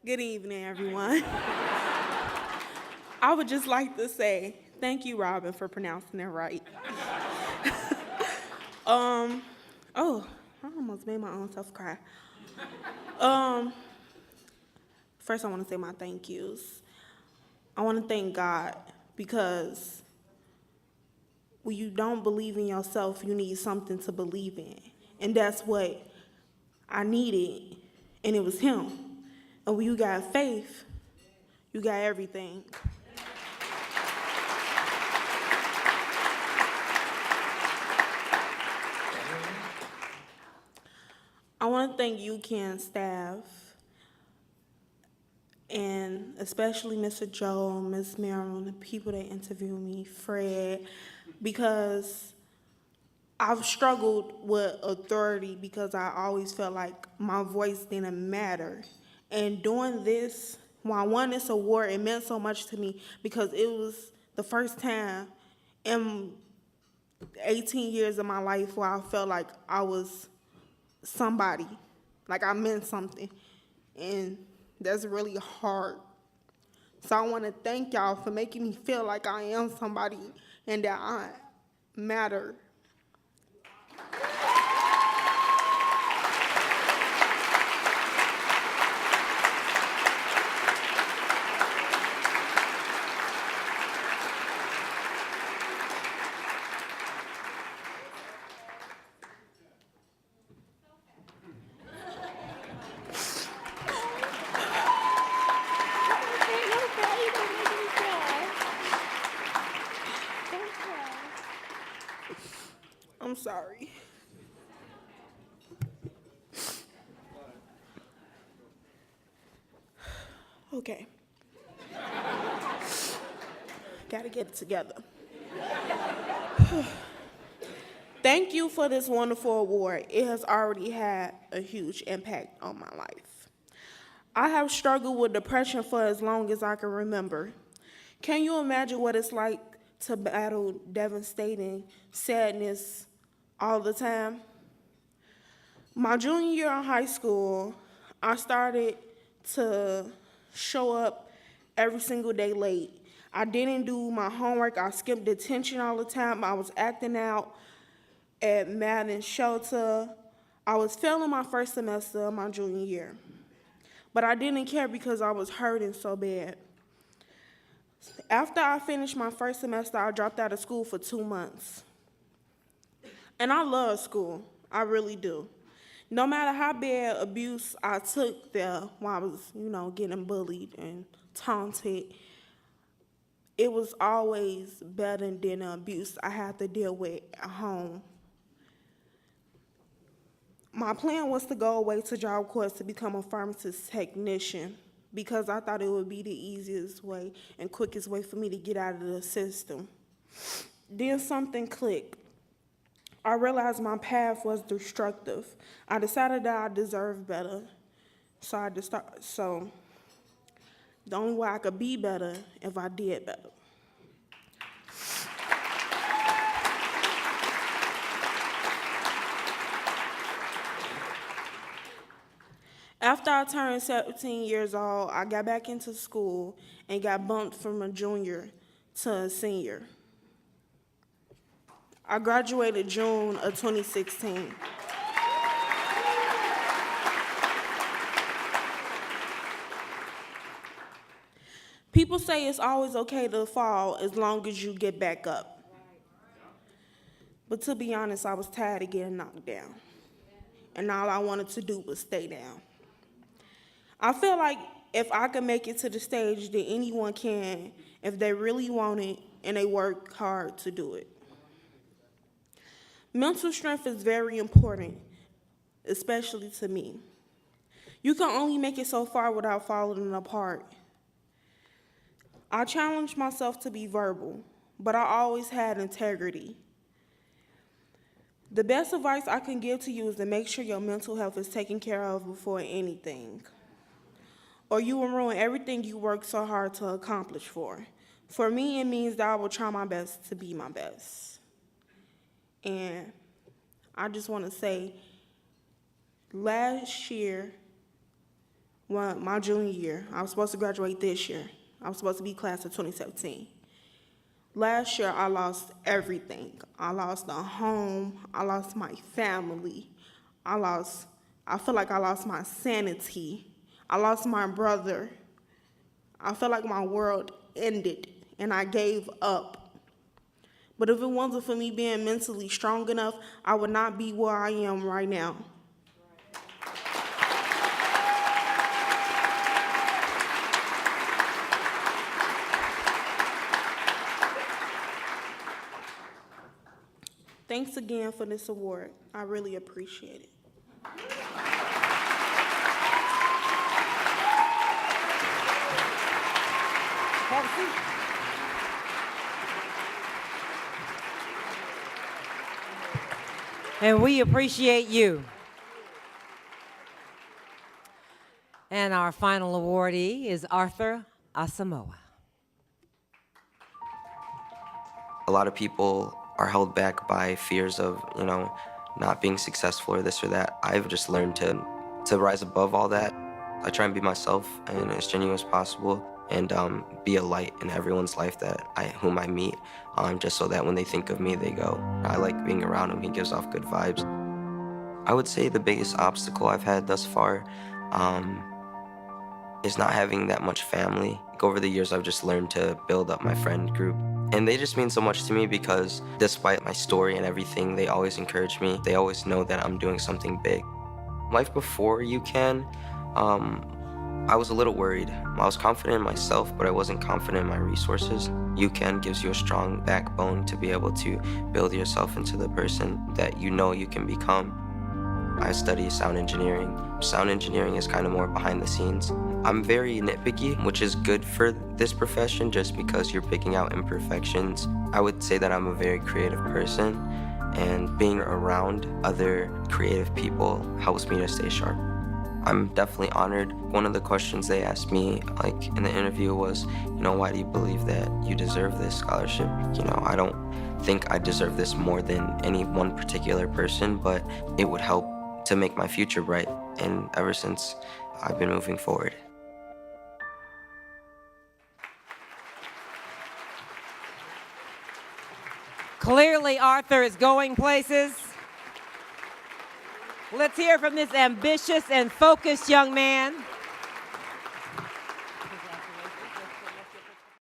Good evening, everyone. I would just like to say thank you, Robin, for pronouncing it right. um, oh, I almost made my own self cry. Um, First, I want to say my thank yous. I want to thank God because when you don't believe in yourself, you need something to believe in. And that's what I needed, and it was Him. And when you got faith, you got everything. I want to thank UCAN staff, and especially Mr. Joe, Ms. Merrill, the people that interviewed me, Fred, because I've struggled with authority because I always felt like my voice didn't matter. And doing this, when I won this award, it meant so much to me because it was the first time in 18 years of my life where I felt like I was somebody, like I meant something. And that's really hard. So I want to thank y'all for making me feel like I am somebody and that I matter. I'm sorry. Okay. Gotta get it together. Thank you for this wonderful award. It has already had a huge impact on my life. I have struggled with depression for as long as I can remember. Can you imagine what it's like to battle devastating sadness all the time? My junior year in high school, I started to show up every single day late. I didn't do my homework. I skipped detention all the time. I was acting out at Madden Shelter. I was failing my first semester of my junior year. But I didn't care because I was hurting so bad. After I finished my first semester, I dropped out of school for 2 months. And I love school. I really do. No matter how bad abuse I took there while I was, getting bullied and taunted, it was always better than the abuse I had to deal with at home. My plan was to go away to job corps to become a pharmacist technician because I thought it would be the easiest way and quickest way for me to get out of the system. Then something clicked. I realized my path was destructive. I decided that I deserved better. So the only way I could be better if I did better. After I turned 17 years old, I got back into school and got bumped from a junior to a senior. I graduated June of 2016. People say it's always okay to fall as long as you get back up. But to be honest, I was tired of getting knocked down. And all I wanted to do was stay down. I feel like if I can make it to the stage, then anyone can if they really want it and they work hard to do it. Mental strength is very important, especially to me. You can only make it so far without falling apart. I challenged myself to be verbal, but I always had integrity. The best advice I can give to you is to make sure your mental health is taken care of before anything, or you will ruin everything you worked so hard to accomplish for. For me, it means that I will try my best to be my best. And I just want to say, last year, my junior year. I was supposed to graduate this year. I was supposed to be class of 2017. Last year, I lost everything. I lost a home. I lost my family. I feel like I lost my sanity. I lost my brother. I felt like my world ended and I gave up. But if it wasn't for me being mentally strong enough, I would not be where I am right now. Thanks again for this award. I really appreciate it. Have a seat. And we appreciate you. And our final awardee is Arthur Asamoah. A lot of people are held back by fears of, not being successful or this or that. I've just learned to rise above all that. I try and be myself and as genuine as possible and be a light in everyone's life whom I meet, just so that when they think of me, they go, I like being around him, he gives off good vibes. I would say the biggest obstacle I've had thus far is not having that much family. Over the years, I've just learned to build up my friend group. And they just mean so much to me because despite my story and everything, they always encourage me. They always know that I'm doing something big. Life before UCAN, I was a little worried. I was confident in myself, but I wasn't confident in my resources. UCAN gives you a strong backbone to be able to build yourself into the person that you know you can become. I study sound engineering. Sound engineering is kind of more behind the scenes. I'm very nitpicky, which is good for this profession just because you're picking out imperfections. I would say that I'm a very creative person, and being around other creative people helps me to stay sharp. I'm definitely honored. One of the questions they asked me in the interview was, why do you believe that you deserve this scholarship? I don't think I deserve this more than any one particular person, but it would help to make my future bright. And ever since, I've been moving forward. Clearly, Arthur is going places. Let's hear from this ambitious and focused young man.